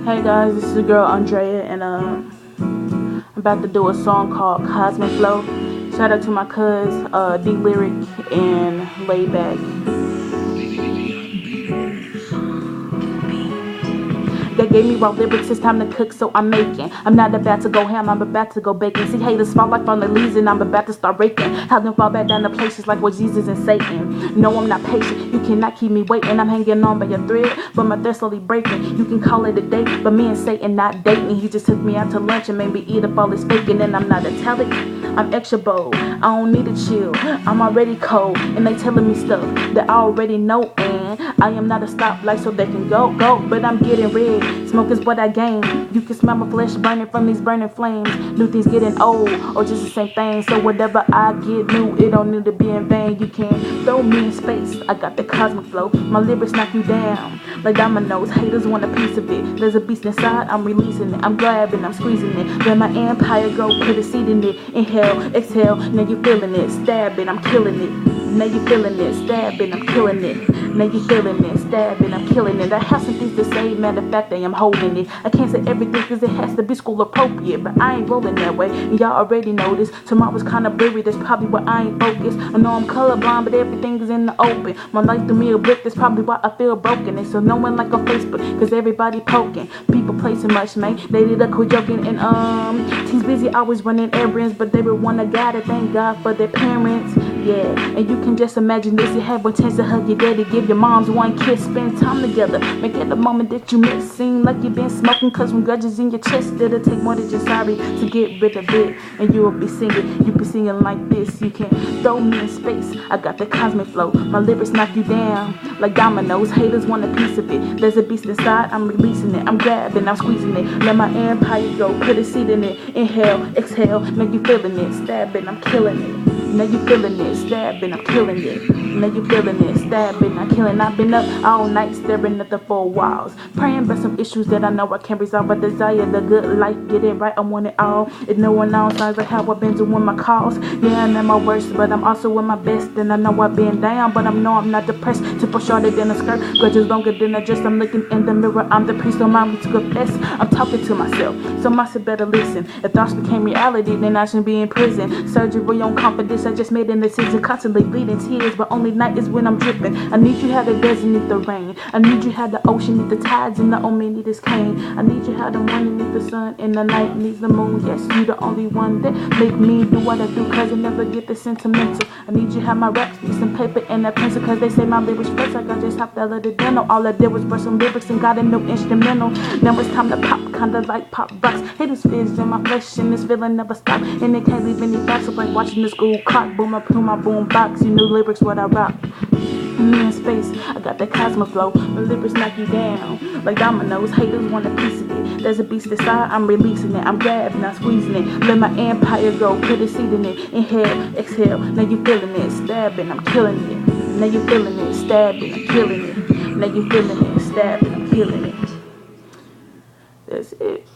Hey guys, this is the girl Andrea, and I'm about to do a song called Cosmic Flow. Shout out to my cuz, D Lyric and Layback. They gave me raw lyrics, it's time to cook, so I'm making. I'm not about to go ham, I'm about to go baking. See haters fall like on the leaves, and I'm about to start raking. Have them fall back down to places like with Jesus and Satan. No, I'm not patient, you cannot keep me waiting. I'm hanging on by a thread, but my thread's slowly breaking. You can call it a date, but me and Satan not dating. He just took me out to lunch and made me eat up all his bacon. And I'm not italic, I'm extra bold. I don't need to chill, I'm already cold. And they telling me stuff that I already know. And I am not a stoplight so they can go. But I'm getting red. Smoke is what I gain. You can smell my flesh burning from these burning flames. New things getting old, or just the same thing. So whatever I get new, it don't need to be in vain. You can throw me in space, I got the cosmic flow. My lyrics knock you down like dominoes. Haters want a piece of it. There's a beast inside, I'm releasing it. I'm grabbing, I'm squeezing it. Let my empire grow, put a seed in it. Inhale, exhale, now you feeling it. Stabbing, I'm killing it. Now you feeling it, stabbing, I'm killing it. Now you feeling it, stabbing, I'm killing it. I have some things to say, matter of fact, I am holding it. I can't say everything cause it has to be school appropriate, but I ain't rolling that way, and y'all already know this. Tomorrow's kinda blurry, that's probably why I ain't focused. I know I'm colorblind, but everything is in the open. My life threw me a brick, that's probably why I feel broken. And so no one like on Facebook, cause everybody poking. People play so much, man, they did a quit joking. And teens busy always running errands, but they would want a guy to thank God for their parents. Yeah, and you can just imagine this. You have one chance to hug your daddy, give your moms one kiss, spend time together, make it a moment that you miss. Seem like you've been smoking cause some grudges in your chest. It'll take more than just sorry to get rid of it. And you will be singing, you be singing like this. You can throw me in space, I got the cosmic flow. My lyrics knock you down like dominoes. Haters want a piece of it. There's a beast inside, I'm releasing it. I'm grabbing, I'm squeezing it. Let my empire go, put a seed in it. Inhale, exhale, now you feeling it. Stabbing, I'm killing it. Now you feeling it, stabbing, I'm killing it. Now you feeling it, stabbing, I'm killing. I've been up all night staring at the four walls, praying about some issues that I know I can't resolve. I desire the good life, get it right, I want it all. If no one else knows like how I've been doing my calls. Yeah, I'm at my worst, but I'm also at my best. And I know I've been down, but I know I'm not depressed. To push shorter than a skirt, grudges longer than a dress. I'm looking in the mirror, I'm the priest, don't mind me to confess. I'm talking to myself, so myself better listen. If thoughts became reality, then I shouldn't be in prison. Surgery on confidence, I just made an decision, constantly bleeding tears, but only night is when I'm dripping. I need you how the desert need the rain. I need you how the ocean need the tides, and the only need is cane. I need you how the morning need the sun, and the night needs the moon. Yes, you the only one that make me do what I do, cause I never get the sentimental. I need you how my raps need some paper and a pencil, cause they say my lyrics first, like I just hopped out of the dental. All I did was brush some lyrics and got a new instrumental. Now it's time to pop, kinda like pop rocks. Haters fears in my flesh, and this feeling never stop. And it can't leave any facts, so like watching the school clock. Boom up to my boom box, you know lyrics what I rock. Me in space, I got that cosmic flow. My lyrics knock you down like dominoes. Haters want a piece of it. There's a beast inside, I'm releasing it. I'm grabbing, I'm squeezing it. Let my empire go, put a seed in it. Inhale, exhale, now you feeling it. Stabbing, I'm killing it. Now you feeling it. Stabbing, I'm killing it. Now you feeling it. Stabbing, I'm killing it. That's it.